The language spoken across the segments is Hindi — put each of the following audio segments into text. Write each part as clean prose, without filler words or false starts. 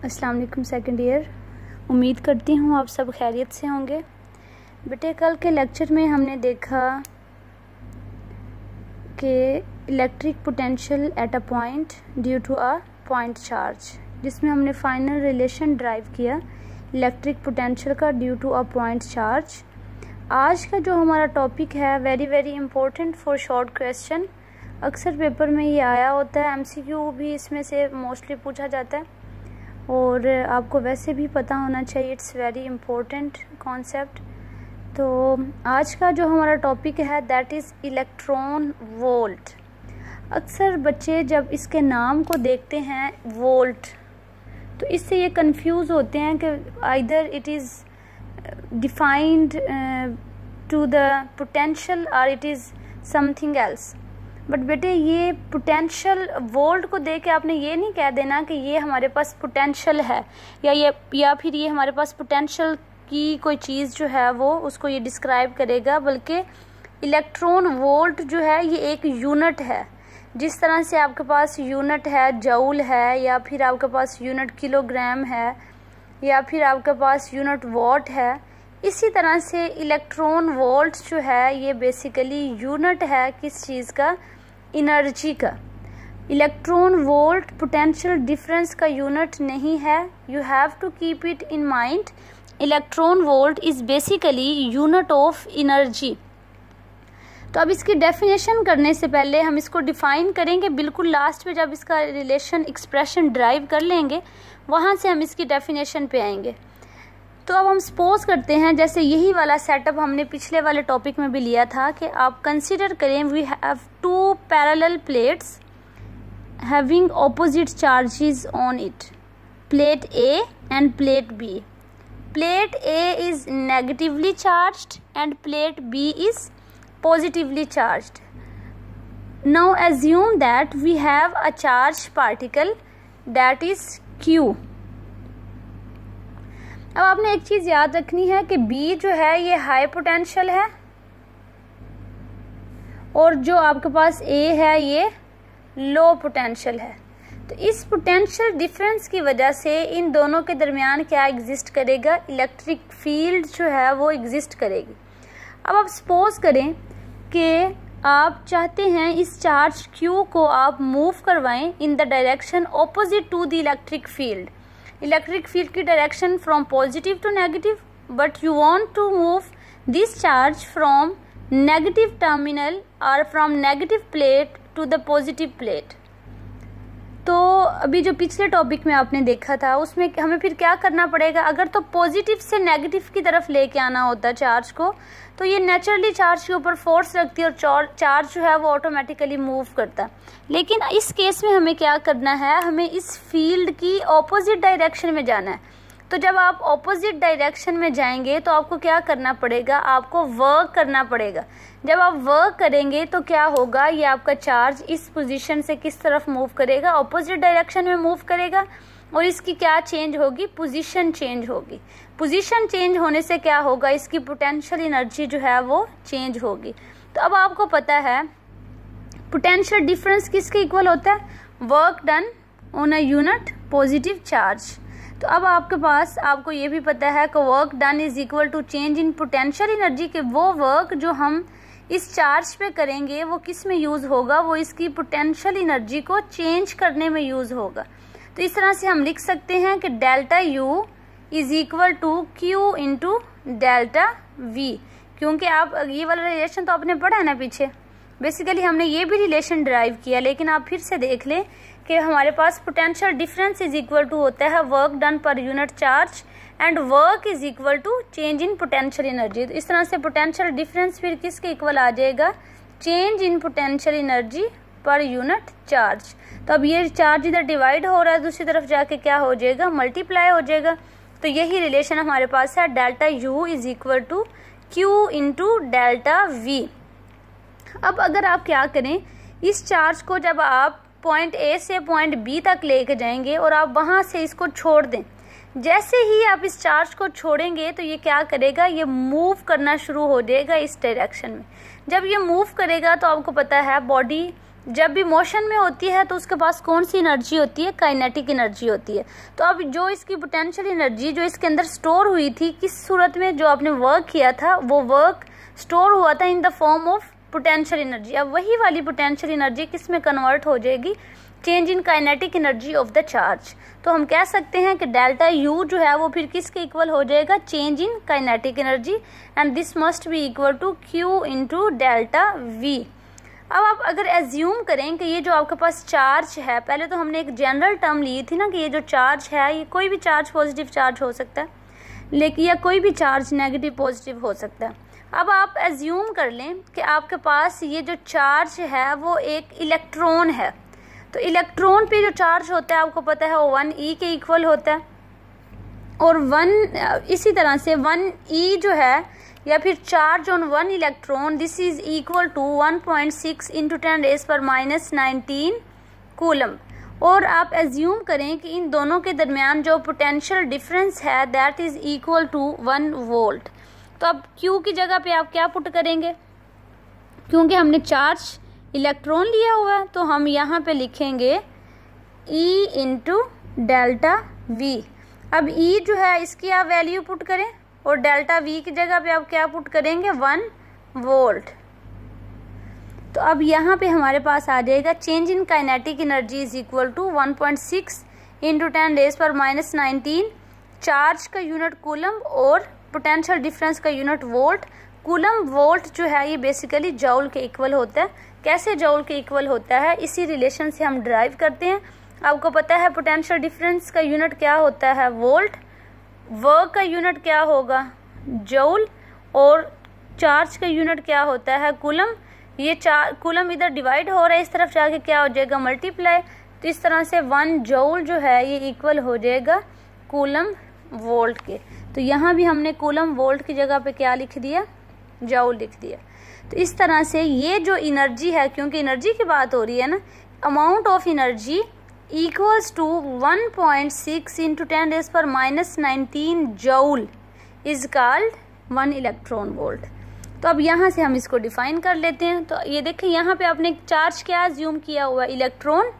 अस्सलाम वालेकुम सेकंड ईयर। उम्मीद करती हूँ आप सब खैरियत से होंगे। बेटे कल के लेक्चर में हमने देखा कि electric potential at a point due to a point charge, जिसमें हमने फाइनल रिलेशन ड्राइव किया इलेक्ट्रिक पोटेंशियल का due to a point charge. आज का जो हमारा टॉपिक है very very important for short question. अक्सर पेपर में ये आया होता है, एमसीक्यू भी इसमें से मोस्टली पूछा जाता है और आपको वैसे भी पता होना चाहिए। It's very important concept. तो आज का जो हमारा टॉपिक है दैट इज़ इलेक्ट्रॉन वोल्ट। अक्सर बच्चे जब इसके नाम को देखते हैं वोल्ट, तो इससे ये कंफ्यूज होते हैं कि either it is defined to the potential और it is something else. But बेटे ये पोटेंशियल वोल्ट को देख के आपने ये नहीं कह देना कि ये हमारे पास पोटेंशियल है या फिर ये हमारे पास पोटेंशियल की कोई चीज़ जो है वो उसको ये डिस्क्राइब करेगा, बल्कि इलेक्ट्रॉन वोल्ट जो है ये एक यूनिट है। जिस तरह से आपके पास यूनिट है जूल है, या फिर आपके पास यूनिट किलोग्राम है, या फिर आपके पास यूनिट वॉट है, इसी तरह से इलेक्ट्रॉन वोल्ट जो है ये बेसिकली यूनिट है किस चीज़ का, एनर्जी का। इलेक्ट्रॉन वोल्ट पोटेंशियल डिफरेंस का यूनिट नहीं है। You have to keep it in mind. Electron volt is basically unit of energy. तो अब इसकी डेफिनेशन करने से पहले हम इसको डिफाइन करेंगे। बिल्कुल लास्ट में जब इसका रिलेशन एक्सप्रेशन ड्राइव कर लेंगे वहाँ से हम इसकी डेफिनेशन पे आएंगे। तो अब हम सपोज करते हैं जैसे यही वाला सेटअप हमने पिछले वाले टॉपिक में भी लिया था कि आप कंसीडर करें we have two parallel plates having opposite charges on it, plate A and plate B. Plate A is negatively charged and plate B is positively charged. Now assume that we have a charged particle that is Q. अब आपने एक चीज याद रखनी है कि B जो है ये हाई पोटेंशियल है और जो आपके पास A है ये लो पोटेंशियल है। तो इस पोटेंशियल डिफरेंस की वजह से इन दोनों के दरमियान क्या एग्जिस्ट करेगा, इलेक्ट्रिक फील्ड जो है वो एग्जिस्ट करेगी। अब आप सपोज करें कि आप चाहते हैं इस चार्ज Q को आप मूव करवाएं in the direction opposite to the electric field. Electric field की direction from positive to negative, but you want to move this charge from negative terminal और from negative plate to the positive plate. तो अभी जो पिछले टॉपिक में आपने देखा था उसमें हमें फिर क्या करना पड़ेगा, अगर तो पॉजिटिव से नेगेटिव की तरफ लेके आना होता चार्ज को, तो ये नेचुरली चार्ज के ऊपर फोर्स रखती है और चार्ज जो है वो ऑटोमेटिकली मूव करता है। लेकिन इस केस में हमें क्या करना है, हमें इस फील्ड की ऑपोजिट डायरेक्शन में जाना है। तो जब आप ऑपोजिट डायरेक्शन में जाएंगे तो आपको क्या करना पड़ेगा, आपको वर्क करना पड़ेगा। जब आप वर्क करेंगे तो क्या होगा, ये आपका चार्ज इस पोजीशन से किस तरफ मूव करेगा, ऑपोजिट डायरेक्शन में मूव करेगा और इसकी क्या चेंज होगी, पोजीशन चेंज होगी। पोजीशन चेंज होने से क्या होगा, इसकी पोटेंशियल एनर्जी जो है वो चेंज होगी। तो अब आपको पता है पोटेंशियल डिफरेंस किसके इक्वल होता है, work done on a unit positive charge. तो अब आपके पास आपको ये भी पता है कि work done is equal to change in potential energy, के वो वर्क जो हम इस चार्ज पे करेंगे वो किस में यूज होगा, वो इसकी पोटेंशियल एनर्जी को चेंज करने में यूज होगा। तो इस तरह से हम लिख सकते हैं कि delta U is equal to Q into delta V. क्योंकि आप ये वाला रिलेशन तो आपने पढ़ा है ना पीछे, बेसिकली हमने ये भी रिलेशन ड्राइव किया, लेकिन आप फिर से देख लें कि हमारे पास potential difference is equal to होता है work done per unit charge and work is equal to change in potential energy. तो इस तरह से पोटेंशियल डिफरेंस फिर किसके इक्वल आ जाएगा, चेंज इन पोटेंशियल एनर्जी पर यूनिट चार्ज। तो अब ये चार्ज इधर डिवाइड हो रहा है, दूसरी तरफ जाके क्या हो जाएगा, मल्टीप्लाई हो जाएगा। तो यही रिलेशन हमारे पास है, delta U is equal to Q into delta V. अब अगर आप क्या करें, इस चार्ज को जब आप पॉइंट ए से पॉइंट बी तक लेके जाएंगे और आप वहां से इसको छोड़ दें, जैसे ही आप इस चार्ज को छोड़ेंगे तो ये क्या करेगा, ये मूव करना शुरू हो जाएगा इस डायरेक्शन में। जब ये मूव करेगा तो आपको पता है बॉडी जब भी मोशन में होती है तो उसके पास कौन सी एनर्जी होती है, काइनेटिक एनर्जी होती है। तो अब जो इसकी पोटेंशियल एनर्जी जो इसके अंदर स्टोर हुई थी, किस सूरत में, जो आपने वर्क किया था वो वर्क स्टोर हुआ था in the form of potential energy. अब वही वाली पोटेंशियल एनर्जी किस में कन्वर्ट हो जाएगी, change in kinetic energy of the charge. तो हम कह सकते हैं कि डेल्टा यू जो है वो फिर किसके इक्वल हो जाएगा, change in kinetic energy, and this must be equal to Q into delta V. अब आप अगर एज्यूम करें कि ये जो आपके पास चार्ज है, पहले तो हमने एक जनरल टर्म ली थी ना कि ये जो चार्ज है ये कोई भी चार्ज पॉजिटिव चार्ज हो सकता है, लेकिन या कोई भी चार्ज नेगेटिव पॉजिटिव हो सकता है। अब आप एज्यूम कर लें कि आपके पास ये जो चार्ज है वो एक इलेक्ट्रॉन है। तो इलेक्ट्रॉन पे जो चार्ज होता है आपको पता है वो 1e के इक्वल होता है, और इसी तरह से 1e जो है या फिर charge on 1 electron, this is equal to 1.6 into 10⁻⁻19 coulomb. और आप एज्यूम करें कि इन दोनों के दरमियान जो पोटेंशियल डिफरेंस है that is equal to 1 volt. तो अब Q की जगह पे आप क्या पुट करेंगे, क्योंकि हमने चार्ज इलेक्ट्रॉन लिया हुआ है तो हम यहाँ पे लिखेंगे E इंटू डेल्टा V। अब E जो है इसकी आप वैल्यू पुट करें और डेल्टा V की जगह पे आप क्या पुट करेंगे, 1 वोल्ट। तो अब यहाँ पे हमारे पास आ जाएगा change in kinetic energy is equal to 1.6 into 10⁻⁻19, charge का यूनिट कूलम और पोटेंशियल डिफरेंस का यूनिट वोल्ट। कूलम वोल्ट जो है ये बेसिकली जॉल के इक्वल होता है। कैसे जॉल के इक्वल होता है, इसी रिलेशन से हम ड्राइव करते हैं। आपको पता है पोटेंशियल डिफरेंस का यूनिट क्या होता है, वोल्ट, वर्क का यूनिट क्या होगा, जॉल, और चार्ज का यूनिट क्या होता है, कूलम। ये कूलम इधर डिवाइड हो रहा है, इस तरफ जाके क्या हो जाएगा, मल्टीप्लाई। तो इस तरह से 1 जॉल जो है ये इक्वल हो जाएगा कूलम वोल्ट के। तो यहाँ भी हमने कूलम वोल्ट की जगह पे क्या लिख दिया, जॉल लिख दिया। तो इस तरह से ये जो एनर्जी है, क्योंकि एनर्जी की बात हो रही है ना, amount of energy equals to 1.6 into 10⁻⁻19 joule is called 1 electron volt. तो अब यहाँ से हम इसको डिफाइन कर लेते हैं। तो ये देखें यहाँ पे आपने चार्ज क्या अज्यूम किया हुआ, इलेक्ट्रॉन।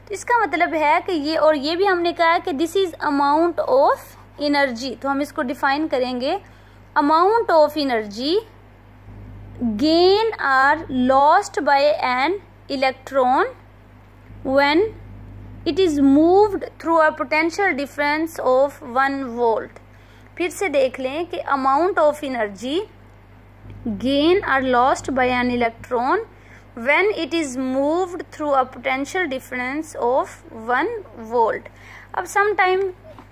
तो इसका मतलब है कि ये, और ये भी हमने कहा है कि this is amount of energy. तो हम इसको डिफाइन करेंगे, amount of energy gain are lost by an electron when it is moved through a potential difference of 1 volt। फिर से देख लें कि amount of energy gain are lost by an electron when it is moved through a potential difference of 1 volt। अब sometime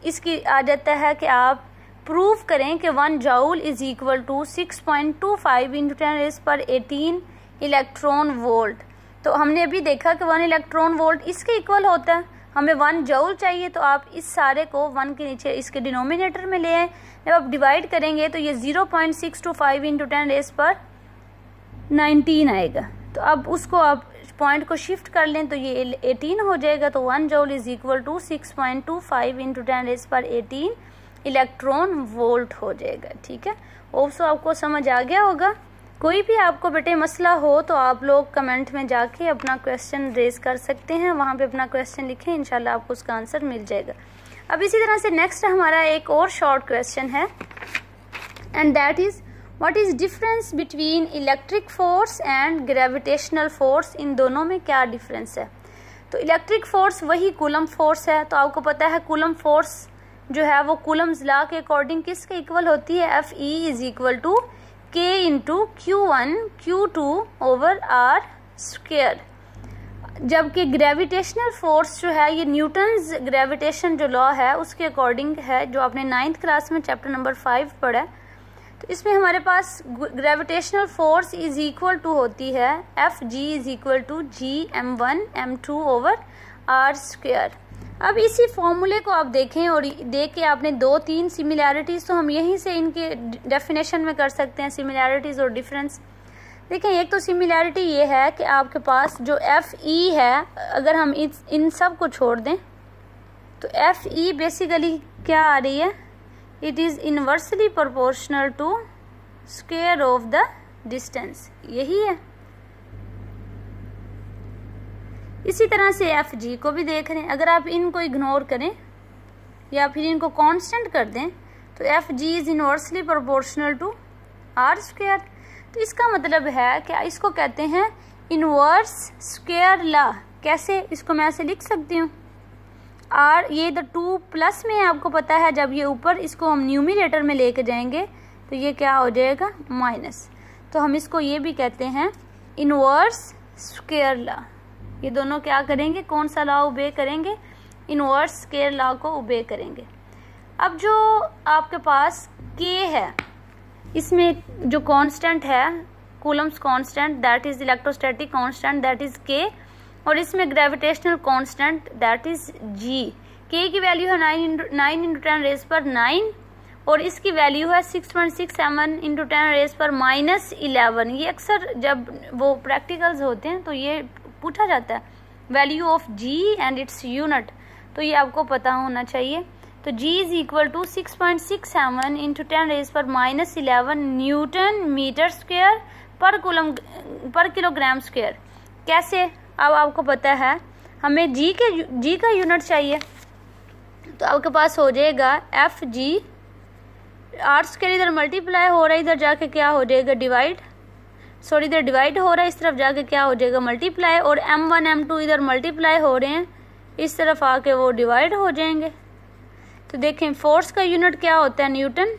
इसकी आ जाता है कि आप प्रूव करें कि 1 joule is equal to 6.25 into 10⁻18 electron volt. तो हमने अभी देखा कि 1 इलेक्ट्रॉन वोल्ट इसके इक्वल होता है। हमें 1 जॉल चाहिए, तो आप इस सारे को 1 के नीचे इसके डिनोमिनेटर में ले आए। जब आप डिवाइड करेंगे तो ये 0.625 इंटू 10⁻19 आएगा। तो अब उसको आप पॉइंट को शिफ्ट कर लें तो ये 18 हो जाएगा। तो 1 joule is equal to 6.25 into 10⁻18 electron volt हो जाएगा। ठीक है, ओप्सो आपको समझ आ गया होगा। कोई भी आपको बेटे मसला हो तो आप लोग कमेंट में जाके अपना क्वेश्चन रेज कर सकते हैं, वहाँ पे अपना क्वेश्चन लिखें, इंशाल्लाह आपको उसका आंसर मिल जाएगा। अब इसी तरह से नेक्स्ट हमारा एक और शॉर्ट क्वेश्चन है, and that is what is difference between electric force and gravitational force. इन दोनों में क्या डिफरेंस है। तो इलेक्ट्रिक फोर्स वही कूलम फोर्स है। तो आपको पता है कूलम फोर्स जो है वो कूलम्स लॉ के अकॉर्डिंग किसके इक्वल होती है, Fe is equal to K into Q1 Q2 over R square. जबकि ग्रेविटेशनल फोर्स जो है ये न्यूटन्स ग्रेविटेशन जो लॉ है उसके अकॉर्डिंग है, जो आपने 9th क्लास में चैप्टर नंबर 5 पढ़ा है। तो इसमें हमारे पास gravitational force is equal to होती है Fg is equal to Gm1 M2 over R square. अब इसी फॉर्मूले को आप देखें और देख के आपने 2-3 सिमिलैरिटीज, तो हम यहीं से इनके डेफिनेशन में कर सकते हैं सिमिलैरिटीज और डिफरेंस। देखें, एक तो सिमिलैरिटी ये है कि आपके पास जो Fe है, अगर हम इन सब को छोड़ दें तो Fe बेसिकली क्या आ रही है, it is inversely proportional to square of the distance. यही है, इसी तरह से एफ जी को भी देख रहे हैं। अगर आप इनको इग्नोर करें या फिर इनको कांस्टेंट कर दें तो F G is inversely proportional to R square. तो इसका मतलब है कि इसको कहते हैं इनवर्स स्क्वायर लॉ। कैसे, इसको मैं ऐसे लिख सकती हूँ, आर ये इधर 2 प्लस में आपको पता है, जब ये ऊपर इसको हम न्यूमिनेटर में लेके जाएंगे तो ये क्या हो जाएगा माइनस। तो हम इसको ये भी कहते हैं इनवर्स स्क्वायर लॉ। ये दोनों क्या करेंगे, कौन सा लॉ ओबे करेंगे, इनवर्स स्क्वायर लॉ को ओबे करेंगे। अब जो आपके पास के है, इसमें जो कांस्टेंट है Coulomb's constant that is electrostatic constant that is के, और इसमें ग्रेविटेशनल कांस्टेंट दैट इज जी। के की वैल्यू है 9 इंटू 10 रेज पर 9 और इसकी वैल्यू है 6.67 इंटू 10 रेज पर -11। ये अक्सर जब वो प्रैक्टिकल्स होते हैं तो ये पूछा जाता है value of G and it's unit, तो ये आपको पता होना चाहिए। तो G is equal to 6.67 into 10 raise पर -11 न्यूटन मीटर स्क्वायर पर किलोग्राम स्क्वायर। कैसे, अब आपको पता है हमें G का यूनिट चाहिए, तो आपके पास हो जाएगा एफ जी आर स्क्वायर, इधर मल्टीप्लाई हो रहा है, इधर जाके क्या हो जाएगा डिवाइड, सॉरी इधर डिवाइड हो रहा है, इस तरफ जाके क्या हो जाएगा मल्टीप्लाई, और m1 m2 इधर मल्टीप्लाई हो रहे हैं, इस तरफ आके वो डिवाइड हो जाएंगे। तो देखें फोर्स का यूनिट क्या होता है न्यूटन,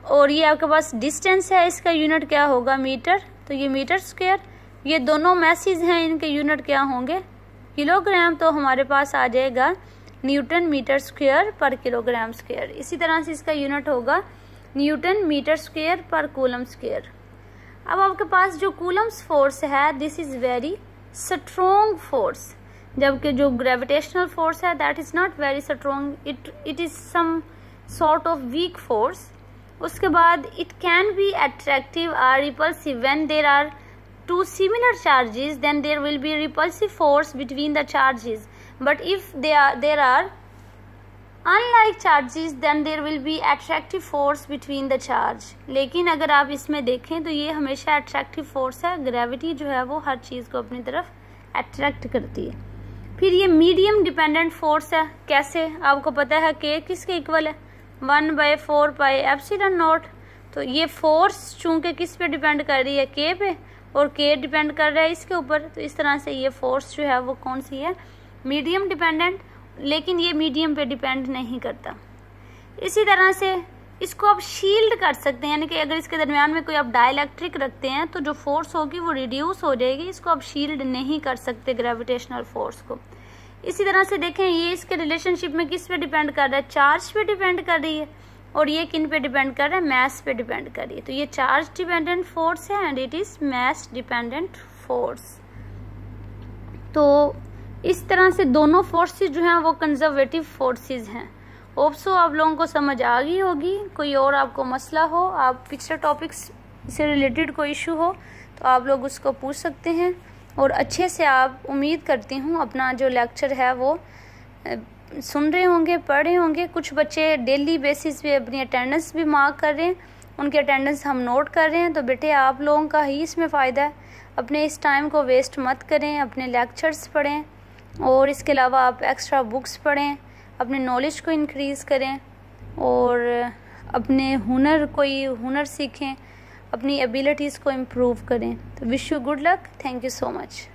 और ये आपके पास डिस्टेंस है, इसका यूनिट क्या होगा मीटर, तो ये मीटर स्क्वायर। ये दोनों मैसेज हैं, इनके यूनिट क्या होंगे किलोग्राम, तो हमारे पास आ जाएगा न्यूटन मीटर स्क्वायर पर किलोग्राम स्क्वायर। इसी तरह से इसका यूनिट होगा न्यूटन मीटर स्क्वायर पर कूलम स्क्वायर। अब आपके पास जो कूलम्स फोर्स है this is very strong force, जबकि जो ग्रेविटेशनल फोर्स है that is not very strong, it is some sort of weak force. उसके बाद इट कैन बी अट्रैक्टिव और repulsive when there are two similar charges, then there will be repulsive force between the charges, but if there are unlike charges then there will be attractive force between the charge। लेकिन अगर आप इसमें देखें तो ये हमेशा अट्रैक्टिव फोर्स है, ग्रेविटी जो है वो हर चीज़ को अपनी तरफ अट्रैक्ट करती है। फिर ये मीडियम डिपेंडेंट फोर्स है, कैसे, आपको पता है के किसके इक्वल है 1/4 पाई एप्सिलॉन नॉट। तो ये फोर्स चूंकि किस पे डिपेंड कर रही है के पे, और के डिपेंड कर रहा है इसके ऊपर, तो इस तरह से ये फोर्स जो है वो कौन सी है मीडियम डिपेंडेंट, लेकिन ये मीडियम पे डिपेंड नहीं करता। इसी तरह से इसको आप शील्ड कर सकते हैं, यानी कि अगर इसके दरमियान में कोई आप डाइलेक्ट्रिक रखते हैं तो जो फोर्स होगी वो रिड्यूस हो जाएगी, इसको आप शील्ड नहीं कर सकते ग्रेविटेशनल फोर्स को। इसी तरह से देखें ये इसके रिलेशनशिप में किस पे डिपेंड कर रहा है, चार्ज पे डिपेंड कर रही है, और ये किन पे डिपेंड कर रहा है मैस पे डिपेंड कर रही है। तो ये चार्ज डिपेंडेंट फोर्स है and it is mass dependent force. तो इस तरह से दोनों फोर्सेस जो हैं वो कंजर्वेटिव फोर्सेस हैं। होप सो आप लोगों को समझ आ गई होगी। कोई और आपको मसला हो, आप पिक्चर टॉपिक्स से रिलेटेड कोई इशू हो तो आप लोग उसको पूछ सकते हैं, और अच्छे से आप उम्मीद करती हूँ अपना जो लेक्चर है वो सुन रहे होंगे, पढ़ रहे होंगे। कुछ बच्चे डेली बेसिस पे अपनी अटेंडेंस भी मार्क कर रहे हैं, उनकी अटेंडेंस हम नोट कर रहे हैं। तो बेटे आप लोगों का ही इसमें फ़ायदा है, अपने इस टाइम को वेस्ट मत करें, अपने लेक्चर्स पढ़ें और इसके अलावा आप एक्स्ट्रा बुक्स पढ़ें, अपने नॉलेज को इंक्रीज़ करें और अपने हुनर सीखें, अपनी एबिलिटीज़ को इम्प्रूव करें। तो wish you good luck, thank you so much.